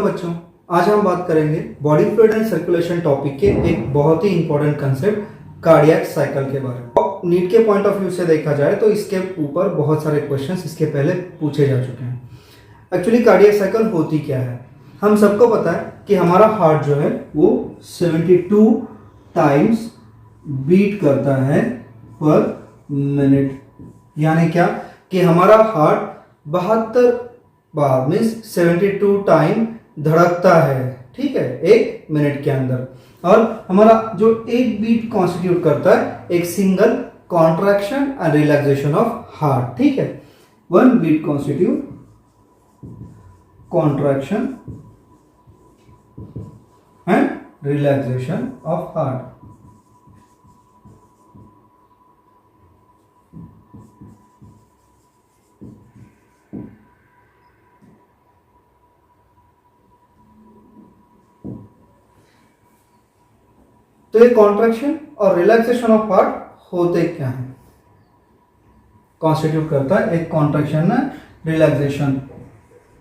बच्चों, आज हम बात करेंगे body fluid and circulation topic के एक बहुत ही इंपॉर्टेंट कंसेप्ट कार्डियक साइकिल के बारे में। नीट के पॉइंट ऑफ व्यू से देखा जाए तो इसके ऊपर बहुत सारे क्वेश्चंस इसके पहले पूछे जा चुके हैं। एक्चुअली कार्डियक साइकिल होती क्या है? हम सबको पता है कि हमारा हार्ट जो है वो 72 टाइम्स बीट करता है पर मिनट। यानी क्या कि हमारा हार्ट 72 बार मीन्स 72 टाइम धड़कता है, ठीक है, एक मिनट के अंदर। और हमारा जो एक बीट कॉन्स्टिट्यूट करता है एक single contraction and relaxation of heart, ठीक है। One beat constitute contraction and relaxation of heart. तो ये कॉन्ट्रैक्शन और रिलैक्सेशन ऑफ हार्ट होते क्या है? कॉन्स्टिट्यूट करता है एक कॉन्ट्रैक्शन ना रिलैक्सेशन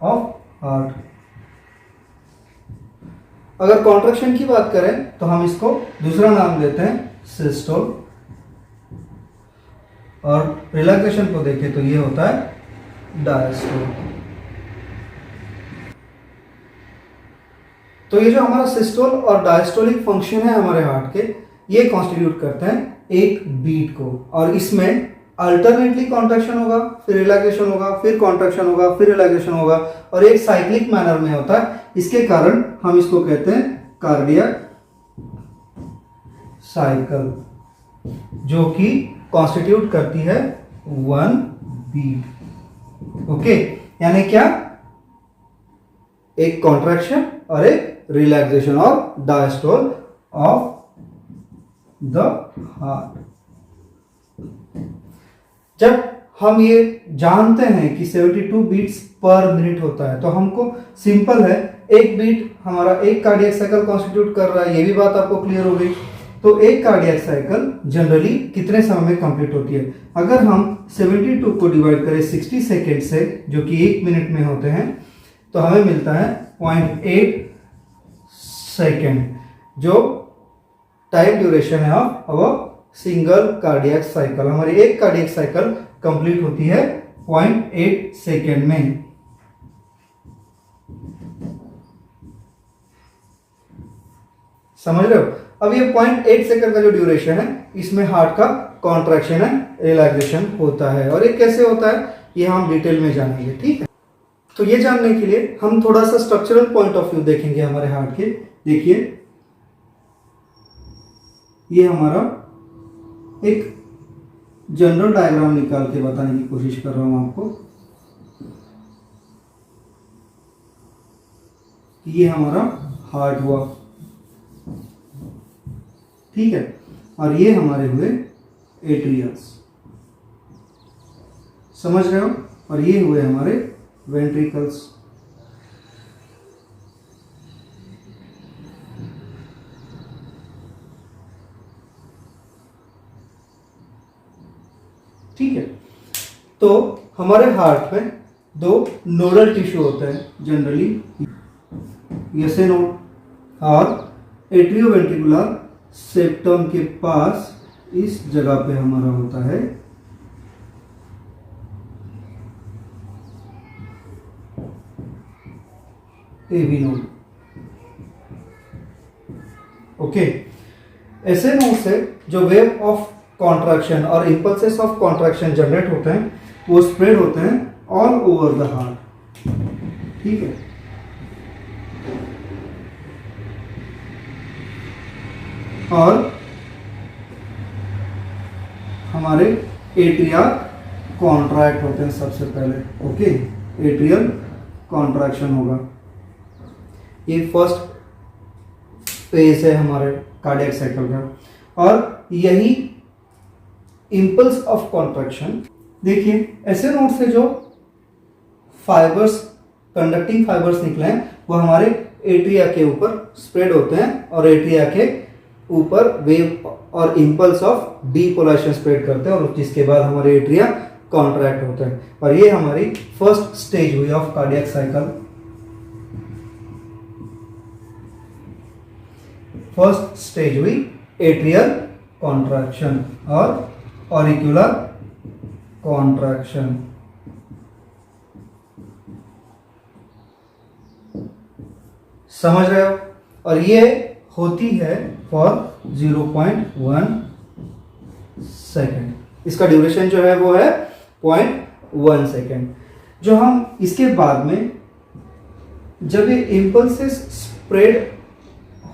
ऑफ हार्ट। अगर कॉन्ट्रैक्शन की बात करें तो हम इसको दूसरा नाम देते हैं सिस्टोल, और रिलैक्सेशन को देखें तो ये होता है डायस्टोल। तो ये जो हमारा सिस्टोल और डायस्टोलिक फंक्शन है हमारे हार्ट के, ये कॉन्स्टिट्यूट करते हैं एक बीट को, और इसमें अल्टरनेटली कॉन्ट्रैक्शन होगा, फिर रिलैक्सेशन होगा, फिर कॉन्ट्रैक्शन होगा, फिर रिलैक्सेशन होगा, और एक साइक्लिक मैनर में होता है। इसके कारण हम इसको कहते हैं कार्डियक साइकिल, जो कि कॉन्स्टिट्यूट करती है वन बीट। ओके, यानी क्या? एक कॉन्ट्रैक्शन और एक रिलैक्सेशन और डायस्टोल ऑफ द हार्ट। जब हम ये जानते हैं कि 72 बीट्स पर मिनट होता है तो हमको सिंपल है, एक बीट हमारा एक कार्डियक साइकिल कॉन्स्टिट्यूट कर रहा है, ये भी बात आपको क्लियर हो गई। तो एक कार्डियक साइकिल जनरली कितने समय में कंप्लीट होती है? अगर हम 72 को डिवाइड करें 60 सेकेंड से, जो कि एक मिनट में होते हैं, तो हमें मिलता है 0.8 सेकेंड, जो टाइम ड्यूरेशन है of our single cardiac cycle. हमारी एक कार्डियक साइकिल कंप्लीट होती है 0.8 सेकेंड में। समझ रहे हो? अब ये 0.8 सेकेंड का जो ड्यूरेशन है, इसमें हार्ट का कॉन्ट्रैक्शन एंड रिलैक्सेशन होता है, और ये कैसे होता है ये हम डिटेल में जानेंगे, ठीक है। तो ये जानने के लिए हम थोड़ा सा स्ट्रक्चरल पॉइंट ऑफ व्यू देखेंगे हमारे हार्ट के। देखिए, ये हमारा एक जनरल डायग्राम निकाल के बताने की कोशिश कर रहा हूं आपको। ये हमारा हार्ट हुआ, ठीक है, और ये हमारे हुए एट्रियल्स, समझ रहे हो, और ये हुए हमारे वेंट्रिकल्स। ठीक है, तो हमारे हार्ट में दो नोडल टिश्यू होते हैं जनरली, एसे नोड और एट्रियोवेंट्रिकुलर सेप्टम के पास इस जगह पे हमारा होता है एवी नोड। ओके, ऐसे नोड से जो वेव ऑफ कॉन्ट्रैक्शन और इंपल्सेस ऑफ कॉन्ट्रैक्शन जनरेट होते हैं वो स्प्रेड होते हैं ऑल ओवर द हार्ट, ठीक है। और हमारे एट्रिया कॉन्ट्रैक्ट होते हैं सबसे पहले। ओके, एट्रियल कॉन्ट्रैक्शन होगा, ये फर्स्ट फेज है हमारे कार्डियक साइकिल का, और यही इंपल्स ऑफ कॉन्ट्रैक्शन। देखिए, ऐसे नोड से जो फाइबर्स, कंडक्टिंग फाइबर्स निकले हैं वो हमारे एट्रिया के ऊपर स्प्रेड होते हैं, और एट्रिया के ऊपर वेव और इंपल्स ऑफ डीपोलराइजेशन स्प्रेड करते हैं, और जिसके बाद हमारे एट्रिया कॉन्ट्रैक्ट होते हैं। और ये हमारी फर्स्ट स्टेज हुई of cardiac cycle. First stage हुई एट्रियल कॉन्ट्रैक्शन और ऑरिक्यूलर कॉन्ट्रैक्शन। समझ रहे हो? और ये होती है फॉर 0.1 सेकेंड। इसका ड्यूरेशन जो है वो है 0.1 सेकेंड। जो हम इसके बाद में जब ये इम्पल्सेस स्प्रेड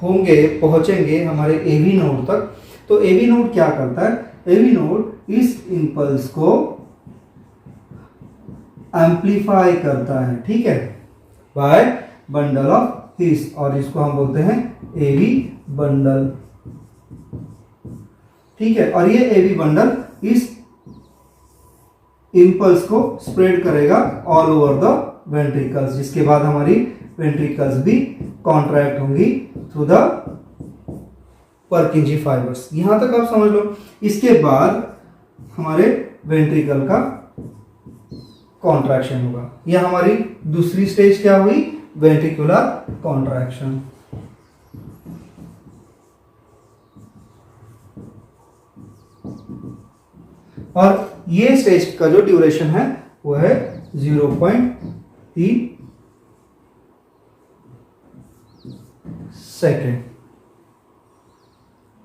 होंगे, पहुंचेंगे हमारे एवी नोड तक, तो एवी नोड क्या करता है? एवी नोड इस इम्पल्स को एम्पलीफाई करता है, ठीक है, बाय बंडल ऑफ हिस, और इसको हम बोलते हैं एवी बंडल, ठीक है। और ये एवी बंडल इस इम्पल्स को स्प्रेड करेगा ऑल ओवर द वेंट्रिकल्स, जिसके बाद हमारी वेंट्रिकल्स भी कॉन्ट्रैक्ट होंगी थ्रू द पर्किंजी फाइबर्स। यहां तक आप समझ लो। इसके बाद हमारे वेंट्रिकल का कॉन्ट्रैक्शन होगा। यह हमारी दूसरी स्टेज क्या हुई? Ventricular contraction. और ये स्टेज का जो ड्यूरेशन है वो है 0.3 सेकेंड,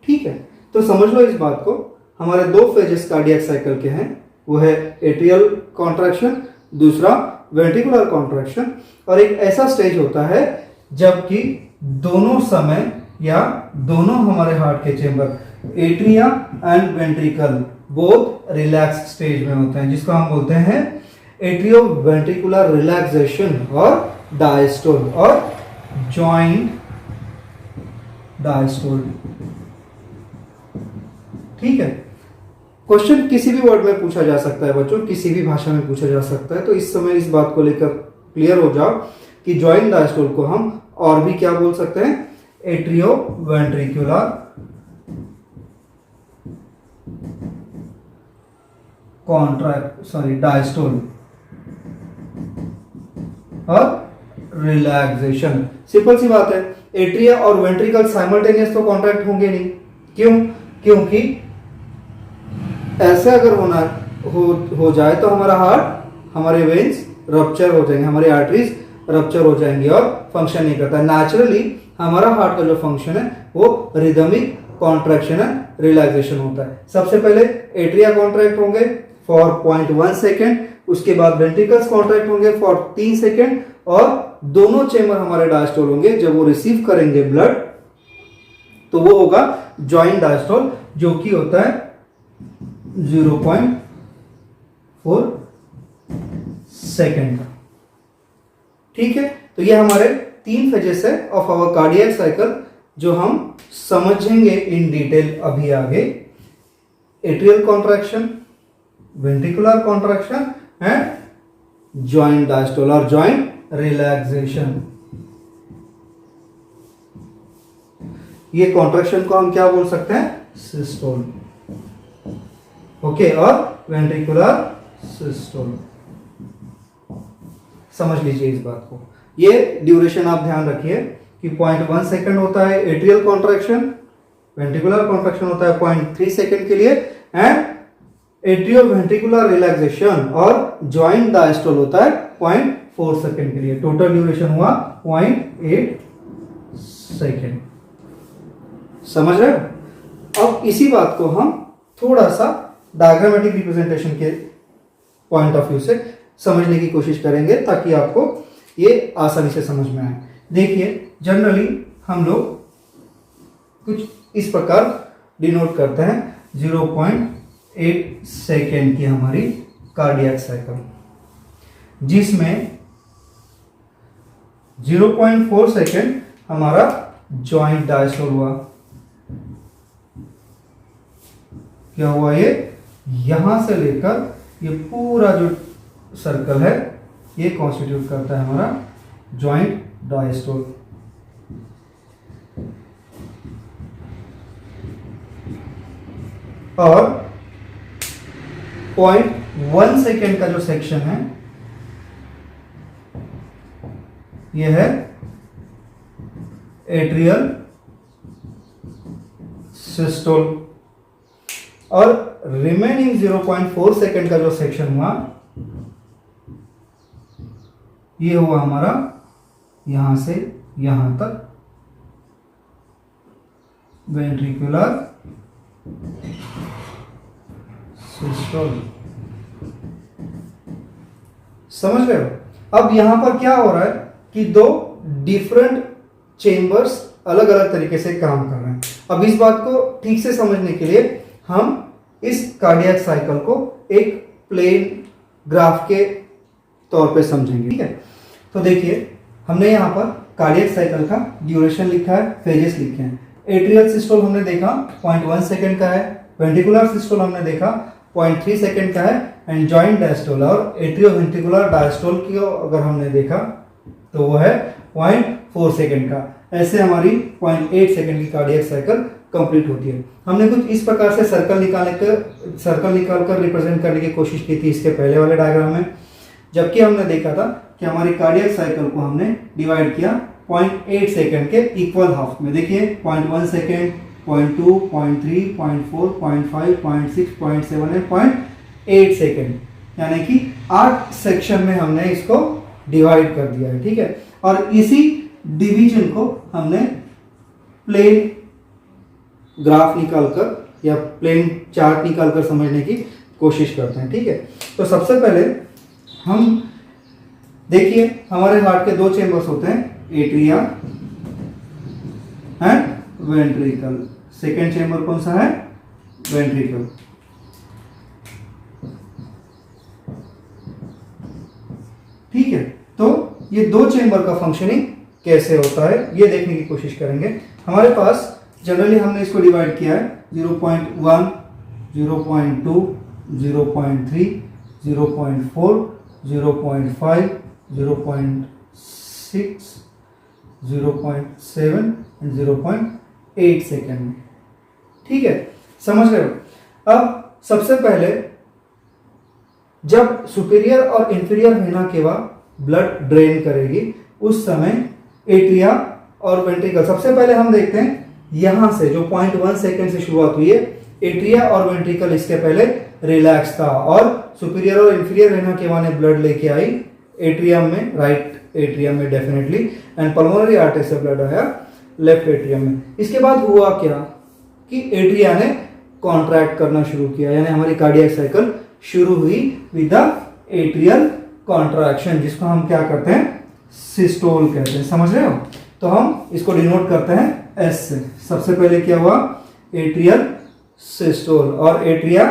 ठीक है। तो समझ लो इस बात को। हमारे दो फेजेस कार्डियक साइकिल के हैं, वो है एट्रियल कॉन्ट्रैक्शन, दूसरा वेंट्रिकुलर कॉन्ट्रैक्शन। और एक ऐसा स्टेज होता है जबकि दोनों समय या दोनों हमारे हार्ट के chamber, atria and ventricle, both relax stage में होते हैं, जिसको हम बोलते हैं एट्रियो वेंट्रिकुलर रिलैक्सेशन और डायस्टोल और जॉइंट डायस्टोल, ठीक है। क्वेश्चन किसी भी वर्ड में पूछा जा सकता है बच्चों, किसी भी भाषा में पूछा जा सकता है। तो इस समय इस बात को लेकर क्लियर हो जाओ कि जॉइंट डायस्टोल को हम और भी क्या बोल सकते हैं? एट्रियो वेंट्रिकुलर डायस्टोल और रिलैक्सेशन। सिंपल सी बात है, एट्रिया और वेंट्रिकल साइमल्टेनियस तो कॉन्ट्रैक्ट होंगे नहीं। क्यों? क्योंकि ऐसे अगर हो जाए तो हमारा हार्ट, हमारे वेन्स रप्चर हो जाएंगे, हमारी आर्टरीज रप्चर हो जाएंगी और फंक्शन नहीं करता। नेचुरली हमारा हार्ट का जो फंक्शन है वो रिदमिक कॉन्ट्रैक्शन एंड रिलैक्सेशन होता है। सबसे पहले एट्रिया कॉन्ट्रैक्ट होंगे फॉर 0.1 सेकेंड, उसके बाद वेंट्रिकल्स कॉन्ट्रैक्ट होंगे फॉर 3 सेकेंड, और दोनों चेंबर हमारे डायस्टोल होंगे। जब वो रिसीव करेंगे ब्लड तो वो होगा जॉइंट डायस्टोल, जो कि होता है 0.4 सेकेंड का, ठीक है। तो ये हमारे 3 फेजेस है ऑफ आवर कार्डियक साइकिल, जो हम समझेंगे इन डिटेल अभी आगे। Atrial contraction, ventricular contraction and joint diastole और जॉइंट रिलैक्सेशन। ये कॉन्ट्रैक्शन को हम क्या बोल सकते हैं? सिस्टोल, ओके, और वेंट्रिकुलर सिस्टोल। समझ लीजिए इस बात को। ये ड्यूरेशन आप ध्यान रखिए कि 0.1 सेकेंड होता है एट्रियल कॉन्ट्रैक्शन, वेंट्रिकुलर कॉन्ट्रैक्शन होता है 0.3 सेकेंड के लिए, एंड एट्रियो वेंट्रिकुलर रिलैक्सेशन और जॉइंट डायस्टोल होता है 0.4 सेकेंड के लिए। टोटल ड्यूरेशन हुआ 0.8 सेकेंड। समझ रहे हो? अब इसी बात को हम थोड़ा सा डायग्रामेटिक रिप्रेजेंटेशन के पॉइंट ऑफ व्यू से समझने की कोशिश करेंगे, ताकि आपको ये आसानी से समझ में आए। देखिए, जनरली हम लोग कुछ इस प्रकार डिनोट करते हैं 0.8 सेकेंड की हमारी कार्डियक साइकिल, जिसमें 0.4 सेकेंड हमारा जॉइंट डायस्टोल हुआ। क्या हुआ? ये यहां से लेकर ये पूरा जो सर्कल है ये कॉन्स्टिट्यूट करता है हमारा जॉइंट डायस्टोल। और 0.1 सेकेंड का जो सेक्शन है यह है एट्रियल सिस्टोल, और रिमेनिंग 0.4 सेकेंड का जो सेक्शन हुआ ये हुआ हमारा यहां से यहां तक वेंट्रिकुलर सिस्टोल। समझ गए हो? अब यहां पर क्या हो रहा है कि दो डिफरेंट चेंबर्स अलग अलग तरीके से काम कर रहे हैं। अब इस बात को ठीक से समझने के लिए हम इस कार्डियक साइकिल को एक प्लेन ग्राफ के तौर पे समझेंगे, ठीक है? तो देखिए, हमने यहाँ पर कार्डियक साइकिल का ड्यूरेशन लिखा है, फेजेस लिखे हैं। एट्रियल सिस्टोल हमने देखा 0.1 सेकेंड का है, वेंट्रिकुलर सिस्टोल हमने देखा 0.3 सेकेंड का है, एंड जॉइंट डायस्टोल और एट्रियोवेंट्रिकुलर डायस्टोल की अगर हमने देखा तो वो है 0.4 सेकेंड का। ऐसे हमारी 0.8 सेकेंड की कार्डियक साइकिल कंप्लीट होती है। हमने कुछ इस प्रकार से सर्कल निकालकर रिप्रेजेंट करने की कोशिश की थी इसके पहले वाले डायग्राम में, जबकि हमने देखा था कि हमारी कार्डियक साइकिल को हमने डिवाइड किया 0.8 सेकेंड के इक्वल हाफ में। देखिए 0.1 सेकेंड, 0.2, 0.3, 0.4, 0.5, 0.6, 0.7 एंड 0.8 सेकेंड, यानी कि 8 सेक्शन में हमने इसको डिवाइड कर दिया है, ठीक है? और इसी डिवीजन को हमने प्लेन ग्राफ निकालकर या प्लेन चार्ट निकालकर समझने की कोशिश करते हैं, ठीक है? तो सबसे पहले हम देखिए, हमारे हार्ट के दो चेंबर्स होते हैं, atria and ventricle. Second chamber कौन सा है? वेंट्रिकल। ठीक है, तो ये दो चेंबर का फंक्शनिंग कैसे होता है ये देखने की कोशिश करेंगे। हमारे पास जनरली हमने इसको डिवाइड किया है 0.1, 0.2, 0.3, 0.4, 0.5, 0.6, 0.7 एंड 0.8 सेकेंड में, ठीक है? समझ रहे हो? अब सबसे पहले जब सुपीरियर और inferior vena cava blood drain करेगी उस समय एट्रिया और वेंट्रिकल, सबसे पहले हम देखते हैं यहां से जो 0.1 सेकेंड से शुरुआत हुई है, एट्रिया और वेंट्रिकल इसके पहले रिलैक्स था और सुपीरियर और इंफीरियर वेना केवा ने ब्लड लेके आई एट्रियम में, राइट एट्रियम में डेफिनेटली, एंड पल्मोनरी आर्टरी से ब्लड आया लेफ्ट एट्रियम में। इसके बाद हुआ क्या कि एट्रिया ने कॉन्ट्रैक्ट करना शुरू किया, यानी हमारी कार्डियक साइकिल शुरू हुई विद द एट्रियल कॉन्ट्रैक्शन, जिसको हम क्या करते हैं? सिस्टोल कहते हैं। समझ रहे हो? तो हम इसको डिनोट करते हैं एस से। सबसे पहले क्या हुआ? एट्रियल सिस्टोल, और एट्रिया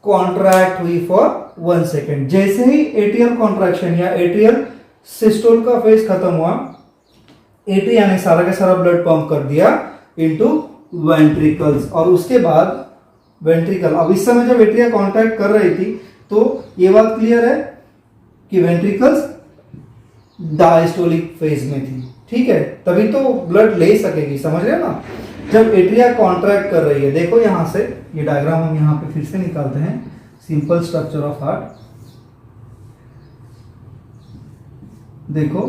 कॉन्ट्रैक्ट हुई फॉर 1 सेकेंड। जैसे ही एट्रियल कॉन्ट्रैक्शन या एट्रियल सिस्टोल का फेज खत्म हुआ, एट्रिया ने सारा का सारा ब्लड पंप कर दिया इनटू वेंट्रिकल्स, और उसके बाद वेंट्रिकल, अब इस समय जब एट्रिया कॉन्ट्रैक्ट कर रही थी तो ये बात क्लियर है कि वेंट्रिकल्स डायस्टोलिक फेज में थी, ठीक है? तभी तो ब्लड ले सकेगी। समझ रहे हो ना? जब एट्रिया कॉन्ट्रैक्ट कर रही है, देखो यहां से ये डायग्राम हम यहां पे फिर से निकालते हैं, सिंपल स्ट्रक्चर ऑफ हार्ट। देखो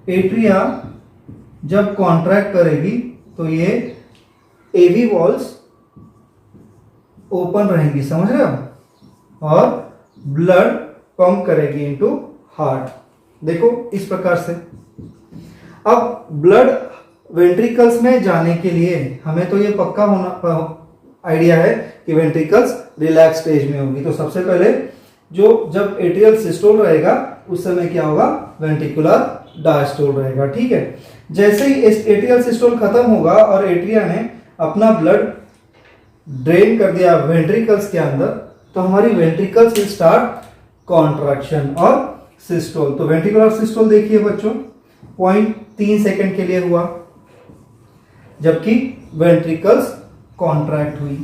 एट्रिया जब कॉन्ट्रैक्ट करेगी तो ये एवी वॉल्स ओपन रहेंगी, समझ रहे हो? और ब्लड पंप करेगी इनटू हार्ट। देखो इस प्रकार से। अब ब्लड वेंट्रिकल्स में जाने के लिए हमें तो ये पक्का होना आइडिया है कि वेंट्रिकल्स रिलैक्स स्टेज में होगी। तो सबसे पहले जब एट्रियल सिस्टोल रहेगा उस समय क्या होगा? वेंट्रिकुलर डायस्टोल रहेगा, ठीक है? जैसे ही एट्रियल सिस्टोल खत्म होगा और एट्रिया ने अपना ब्लड ड्रेन कर दिया वेंट्रिकल्स के अंदर, तो हमारी वेंट्रिकल्स विल स्टार्ट कॉन्ट्रैक्शन और सिस्टोल। तो वेंट्रिकुलर सिस्टोल देखिए बच्चों 0.3 सेकेंड के लिए हुआ, जबकि वेंट्रिकल्स कॉन्ट्रैक्ट हुई,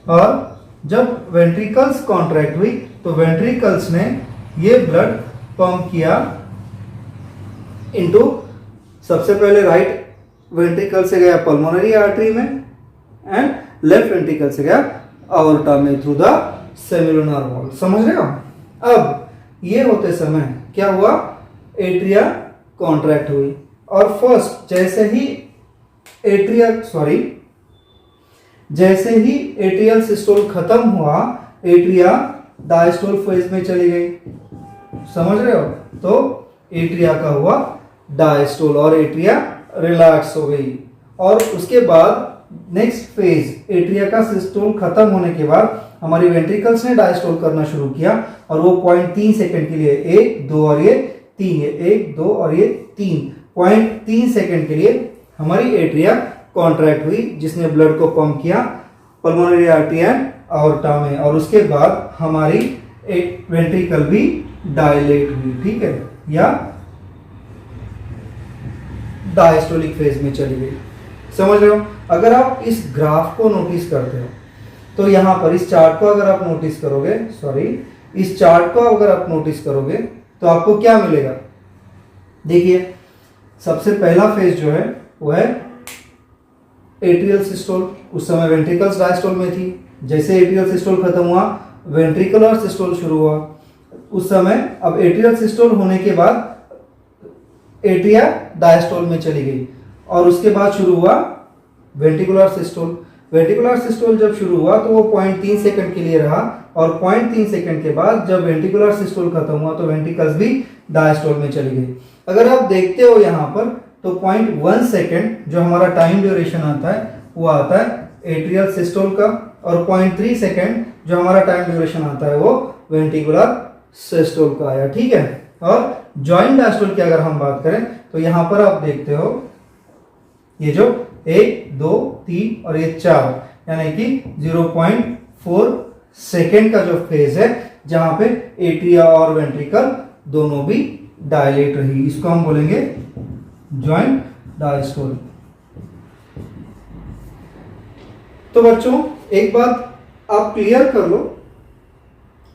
और जब वेंट्रिकल्स कॉन्ट्रैक्ट हुई तो वेंट्रिकल्स ने ये ब्लड पंप किया इनटू, सबसे पहले राइट वेंट्रिकल से गया पल्मोनरी आर्टरी में एंड लेफ्ट वेंट्रिकल से गया आवर्टा में थ्रू द सेमिलुनर वॉल। समझ रहे हो? अब ये होते समय क्या हुआ? एट्रिया कॉन्ट्रैक्ट हुई, और फर्स्ट जैसे ही जैसे ही एट्रियल सिस्टोल खत्म हुआ, एट्रिया डायस्टोल फेज में चली गई। समझ रहे हो? तो एट्रिया का हुआ डायस्टोल और एट्रिया रिलैक्स हो गई। और उसके बाद नेक्स्ट फेज, एट्रिया का सिस्टोल खत्म होने के बाद हमारी वेंट्रिकल्स ने डायस्टोल करना शुरू किया और वो 0.3 सेकंड के लिए 1, 2 और ये 3, 1, 2 और ये 3, 0.3 सेकंड के लिए हमारी एट्रिया कॉन्ट्रैक्ट हुई, जिसने ब्लड को पंप किया पल्मोनरी आर्टरी एंड आर्टा में। और उसके बाद हमारी एक वेंट्रिकल भी डायलेट हुई, ठीक है, या डायस्टोलिक फेज में चली गई। समझ रहे हो? अगर आप इस ग्राफ को नोटिस करते हो तो यहां पर इस चार्ट को अगर आप नोटिस करोगे, इस चार्ट को अगर आप नोटिस करोगे तो आपको क्या मिलेगा? देखिए, सबसे पहला फेज जो है वो है एट्रियल सिस्टोल। उस समय वेंट्रिकल्स डायस्टोल में थी। जैसे एट्रियल सिस्टोल खत्म हुआ, वेंट्रिकुलर सिस्टोल शुरू हुआ। उस समय अब एट्रियल सिस्टोल होने के बाद एट्रिया डायस्टोल में चली गई और उसके बाद शुरू हुआ वेंट्रिकुलर सिस्टोल। वेंट्रिकुलर सिस्टोल जब शुरू हुआ तो वो 0.3 सेकंड के लिए रहा और 0.3 सेकंड के बाद जब वेंट्रिकुलर सिस्टोल खत्म हुआ तो वेंट्रिकल्स भी डायस्टोल में चली गई। अगर आप देखते हो यहाँ पर तो 0.1 सेकंड जो हमारा टाइम ड्यूरेशन आता है वो आता है एट्रियल सिस्टोल का और 0.3 सेकंड जो हमारा टाइम ड्यूरेशन आता है वो वेंट्रिकुलर सिस्टोल का आया, ठीक है। और जॉइंट डायस्टोल की अगर हम बात करें तो यहाँ पर आप देखते हो ये जो 1, 2, 3 और ये 4 यानी कि 0.4 सेकेंड का जो फेज है जहां पे एट्रिया और वेंट्रिकल दोनों भी डायलेट रही, इसको हम बोलेंगे जॉइंट डायस्टोल। तो बच्चों एक बात आप क्लियर कर लो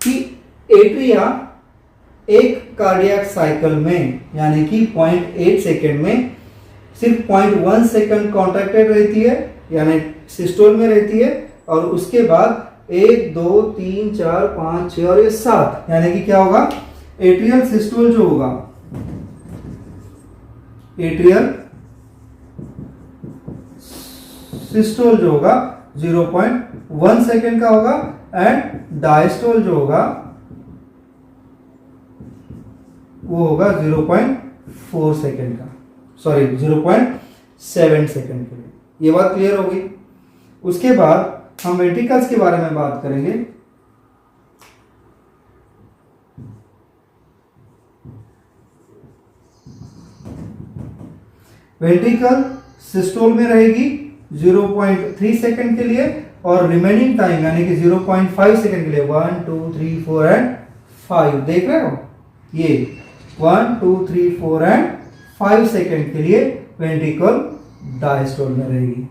कि एट्रिया एक कार्डियक साइकिल में यानी कि 0.8 सेकेंड में सिर्फ 0.1 सेकंड कॉन्ट्रैक्टेड रहती है यानी सिस्टोल में रहती है और उसके बाद 1, 2, 3, 4, 5, 6 और ये 7 यानी कि क्या होगा? एट्रियल सिस्टोल जो होगा, एट्रियल सिस्टोल जो होगा 0.1 सेकंड का होगा एंड डायस्टोल जो होगा वो होगा 0.4 सेकंड का, 0.7 सेकंड के लिए। ये बात क्लियर होगी। उसके बाद हम वेंट्रिकल्स के बारे में बात करेंगे। वेंट्रिकल सिस्टोल में रहेगी 0.3 सेकंड के लिए और रिमेनिंग टाइम यानी कि 0.5 सेकंड के लिए 1, 2, 3, 4 एंड 5 देख रहे हो? ये 1, 2, 3, 4 एंड 5 सेकेंड के लिए वेंट्रिकल डायस्टोल में रहेगी।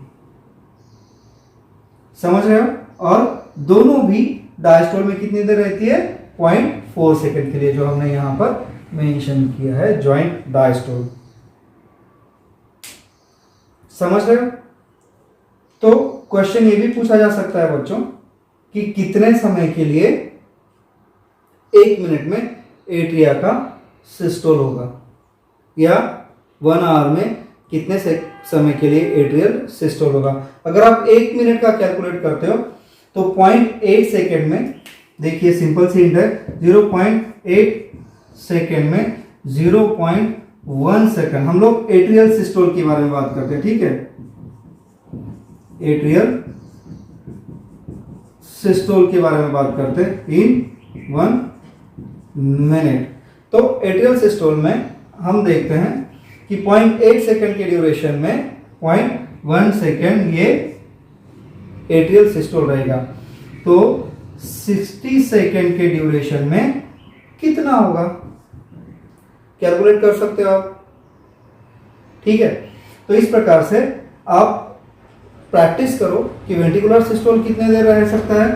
समझ रहे हो? और दोनों भी डायस्टोल में कितनी देर रहती है? 0.4 सेकेंड के लिए, जो हमने यहां पर मेंशन किया है जॉइंट डायस्टोल। समझ रहे हो? तो क्वेश्चन ये भी पूछा जा सकता है बच्चों कि कितने समय के लिए 1 मिनट में एट्रिया का सिस्टोल होगा या 1 आवर में कितने समय के लिए एट्रियल सिस्टोल होगा। अगर आप 1 मिनट का कैलकुलेट करते हो तो 0.8 सेकेंड में, देखिए सिंपल सी हिंट है, 0.8 सेकेंड में 0.1 सेकेंड हम लोग एट्रियल सिस्टोल के बारे में बात करते हैं, ठीक है। एट्रियल सिस्टोल के बारे में बात करते हैं इन 1 मिनट। तो एट्रियल सिस्टोल में हम देखते हैं कि 0.8 सेकेंड के ड्यूरेशन में 0.1 सेकेंड ये एट्रियल सिस्टोल रहेगा। तो 60 सेकेंड के ड्यूरेशन में कितना होगा कैलकुलेट कर सकते हो आप, ठीक है। तो इस प्रकार से आप प्रैक्टिस करो कि वेंट्रिकुलर सिस्टोल कितने देर रह सकता है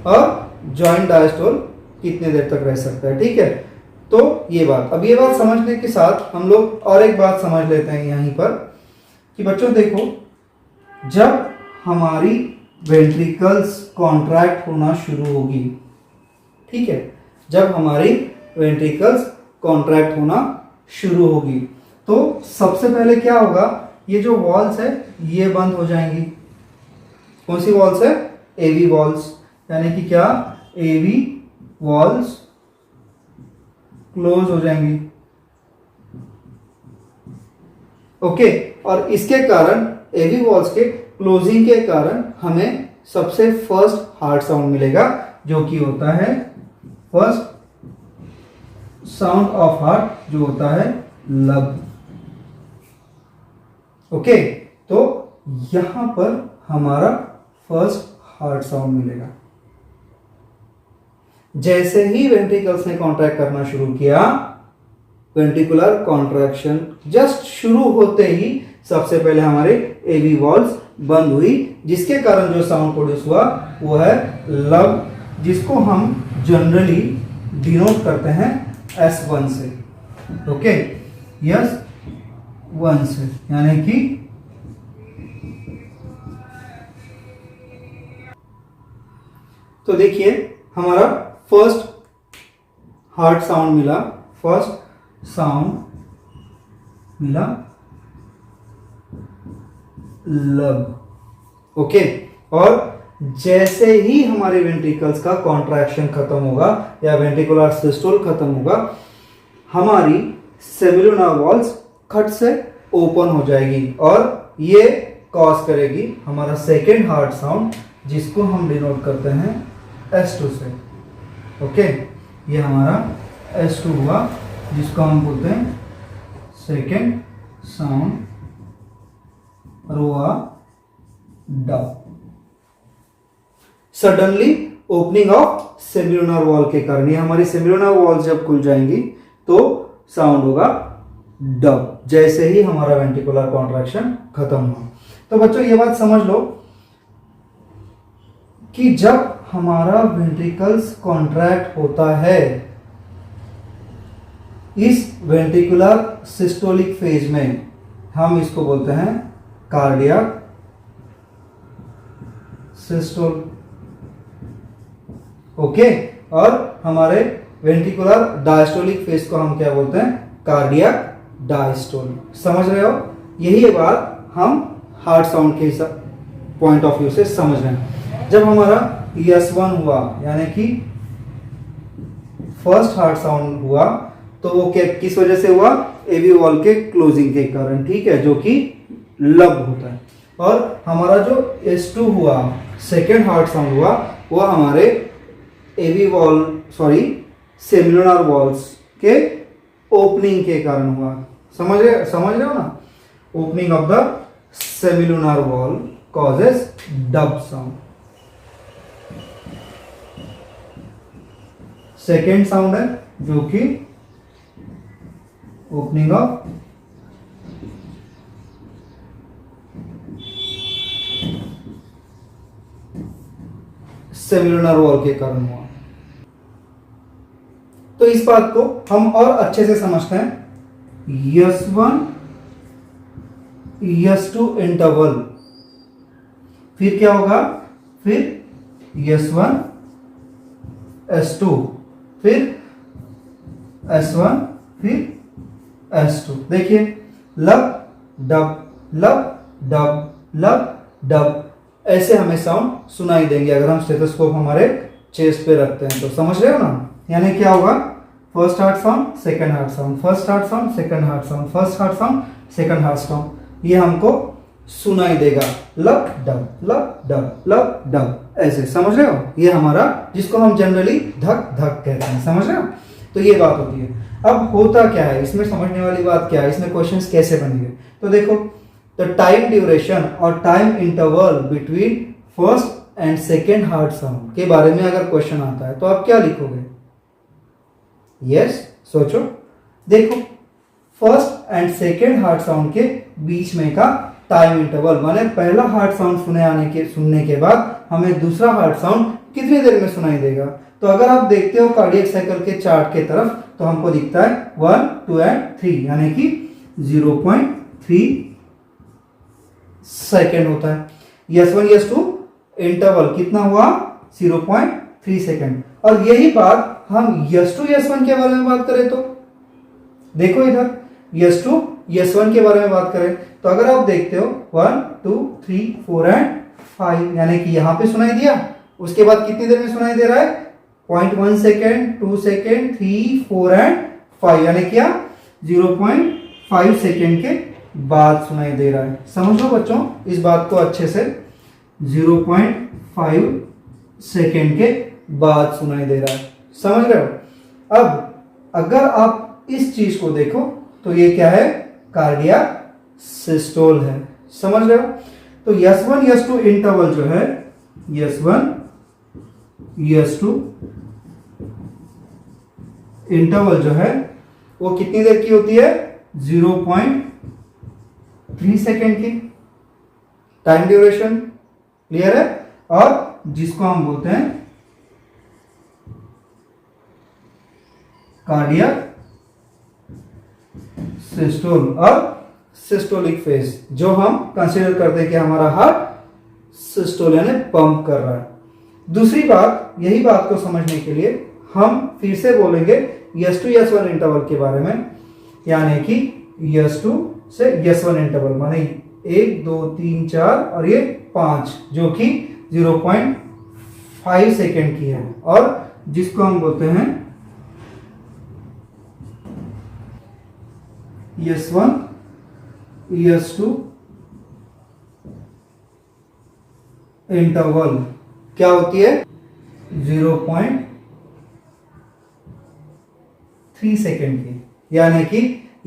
और जॉइंट डायस्टोल कितने देर तक रह सकता है, ठीक है। तो ये बात, अब ये बात समझने के साथ हम लोग और एक बात समझ लेते हैं यहीं पर कि बच्चों देखो, जब हमारी वेंट्रिकल्स कॉन्ट्रैक्ट होना शुरू होगी, ठीक है, जब हमारी वेंट्रिकल्स कॉन्ट्रैक्ट होना शुरू होगी तो सबसे पहले क्या होगा, ये जो वॉल्स है ये बंद हो जाएंगी। कौन सी वॉल्स है? एवी वॉल्स, यानी कि क्या? एवी वॉल्स क्लोज हो जाएंगी। ओके, और इसके कारण एवी वॉल्स के क्लोजिंग के कारण हमें सबसे फर्स्ट हार्ड साउंड मिलेगा, जो कि होता है फर्स्ट साउंड ऑफ हार्ट, जो होता है लब। ओके, तो यहां पर हमारा फर्स्ट हार्ट साउंड मिलेगा। जैसे ही वेंट्रिकल्स ने कॉन्ट्रैक्ट करना शुरू किया, वेंट्रिकुलर कॉन्ट्रैक्शन जस्ट शुरू होते ही सबसे पहले हमारे एवी वॉल्स बंद हुई, जिसके कारण जो साउंड प्रोड्यूस हुआ वो है लब, जिसको हम जनरली डिनोट करते हैं S1 से। ओके, S1 से, यानी कि तो देखिए हमारा फर्स्ट हार्ट साउंड मिला, फर्स्ट साउंड मिला लब। ओके, और जैसे ही हमारे वेंट्रिकल्स का कॉन्ट्रैक्शन खत्म होगा या वेंट्रिकुलर सिस्टोल खत्म होगा, हमारी सेमिलुनर वॉल्स खट से ओपन हो जाएगी और ये कॉज करेगी हमारा सेकेंड हार्ट साउंड, जिसको हम डिनोट करते हैं S2 से। ओके, ये हमारा S2 हुआ, जिसको हम बोलते हैं सेकेंड साउंड, और हुआ dub. Suddenly opening of semilunar wall के कारण, ये हमारी सेमिलुनर वॉल जब खुल जाएंगी तो साउंड होगा डब, जैसे ही हमारा वेंट्रिकुलर कॉन्ट्रैक्शन खत्म हुआ। तो बच्चों ये बात समझ लो कि जब हमारा वेंट्रिकल्स कॉन्ट्रैक्ट होता है, इस वेंट्रिकुलर सिस्टोलिक फेज में हम इसको बोलते हैं कार्डियक सिस्टोल। ओके, और हमारे वेंट्रिकुलर डायस्टोलिक फेज को हम क्या बोलते हैं? Cardiac diastole. समझ रहे हो? यही बात हम हार्ट साउंड के पॉइंट ऑफ व्यू से समझ रहे हैं। जब हमारा S1 हुआ, यानी कि फर्स्ट हार्ट साउंड हुआ, तो वो क्या किस वजह से हुआ? एवी वॉल के क्लोजिंग के कारण, ठीक है, जो कि लब होता है। और हमारा जो S2 हुआ, सेकेंड हार्ट साउंड हुआ, वो हमारे एवी वॉल सेमिलुनर वॉल्स के ओपनिंग के कारण हुआ। समझ रहे हो ना? Opening of the semilunar wall causes dub sound. Second sound है जो कि ओपनिंग ऑफ सेमिलुनर वॉल के कारण हुआ। तो इस बात को हम और अच्छे से समझते हैं। S1 S2 इंटरवल, फिर क्या होगा? फिर S1 S2, फिर S1, फिर S2। देखिए लब डब लब डब लब डब, ऐसे हमें साउंड सुनाई देंगे अगर हम स्टेथोस्कोप हमारे चेस्ट पे रखते हैं तो। समझ रहे हो ना? यानी क्या होगा? First heart sound, second heart sound, first heart sound, second heart sound, first heart sound, second heart sound, ये हमको सुनाई देगा। लब डब लब डब लब डब, ऐसे। समझ रहे हो? ये हमारा, जिसको हम जनरली धक धक कहते हैं। समझ रहे हो? तो ये बात होती है। अब होता क्या है इसमें, समझने वाली बात क्या है, इसमें क्वेश्चंस कैसे बनेंगे? तो देखो, द टाइम ड्यूरेशन और time interval between first and second heart sound के बारे में अगर क्वेश्चन आता है तो आप क्या लिखोगे? यस, सोचो। देखो, first and second heart sound के बीच में का टाइम इंटरवल, माने पहला हार्ट साउंड सुनने के बाद हमें दूसरा हार्ट साउंड कितनी देर में सुनाई देगा? तो अगर आप देखते हो कार्डियक साइकिल के चार्ट के तरफ, तो हमको दिखता है 1, 2 एंड 3, यानी कि 0.3 सेकेंड होता है। S1 S2 इंटरवल कितना हुआ? 0.3 सेकेंड। और यही बात हम S2 S1 के बारे में बात करें तो देखो इधर, S2 S1 के बारे में बात करें तो अगर आप देखते हो 1 2 3 4 एंड 5, यानी कि यहाँ पे सुनाई दिया, उसके बाद कितनी देर में सुनाई दे रहा है 0.1 सेकेंड, 2 सेकेंड, 3 4 एंड 5, यानी क्या 0.5 सेकेंड के बाद सुनाई दे रहा है। समझ लो बच्चों इस बात को अच्छे से, 0.5 सेकेंड के बाद सुनाई दे रहा है। समझ रहे हो? अब अगर आप इस चीज को देखो तो ये क्या है, कार्डियक सिस्टोल है। समझ रहे हो? तो S1 S2 इंटरवल जो है, S1 S2 इंटरवल जो है वो कितनी देर की होती है, 0.3 सेकेंड की टाइम ड्यूरेशन। क्लियर है? और जिसको हम बोलते हैं कार्डियक सिस्टोल और सिस्टोलिक फेज, जो हम कंसीडर करते हैं कि हमारा हार्ट सिस्टोल यानी पंप कर रहा है। दूसरी बात, यही बात को समझने के लिए हम फिर से बोलेंगे S2 S1 इंटरवल के बारे में, यानी कि S2 से S1 इंटरवल माने 1 2 3 4 और ये 5, जो कि 0.5 सेकेंड की है, और जिसको हम बोलते हैं S1 S2 इंटरवल क्या होती है, 0.3 सेकेंड की। यानी कि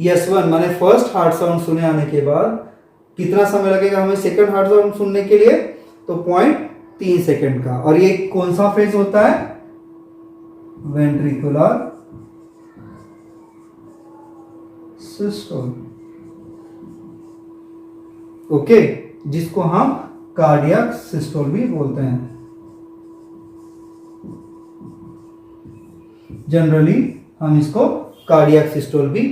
S1 माने फर्स्ट हार्ट साउंड सुने आने के बाद कितना समय लगेगा हमें सेकंड हार्ट साउंड सुनने के लिए, तो 0.3 सेकेंड का। और ये कौन सा फेज होता है, वेंट्रिकुलर सिस्टोल। ओके, जिसको हम कार्डियक सिस्टोल भी बोलते हैं। जनरली हम इसको कार्डियक सिस्टोल भी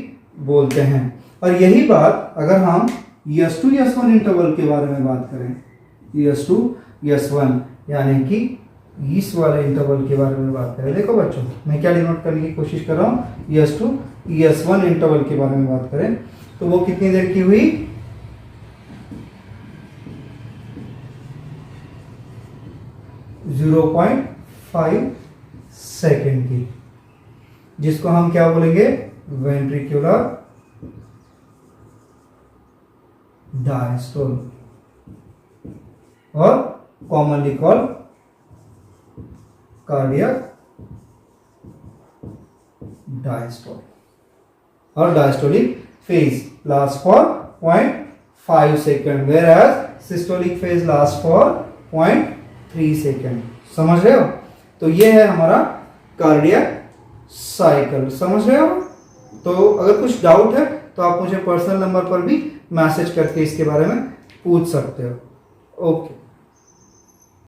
बोलते हैं। और यही बात अगर हम S2 S1 इंटरवल के बारे में बात करें, S2 S1 यानी कि इस वाले इंटरवल के बारे में बात करें, देखो बच्चों मैं क्या डिनोट करने की कोशिश कर रहा हूं, S2 S1 इंटरवल के बारे में बात करें तो वो कितनी देर की हुई, 0.5 सेकेंड की, जिसको हम क्या बोलेंगे, वेंट्रिकुलर डायस्टोल, और कॉमनली कॉल्ड कार्डियक डायस्टोल। और diastolic phase last for 0.5 second, whereas systolic phase last for 0.3 second. समझ रहे हो? तो ये है हमारा कार्डियक साइकिल। समझ रहे हो? तो अगर कुछ डाउट है तो आप मुझे पर्सनल नंबर पर भी मैसेज करके इसके बारे में पूछ सकते हो। ओके।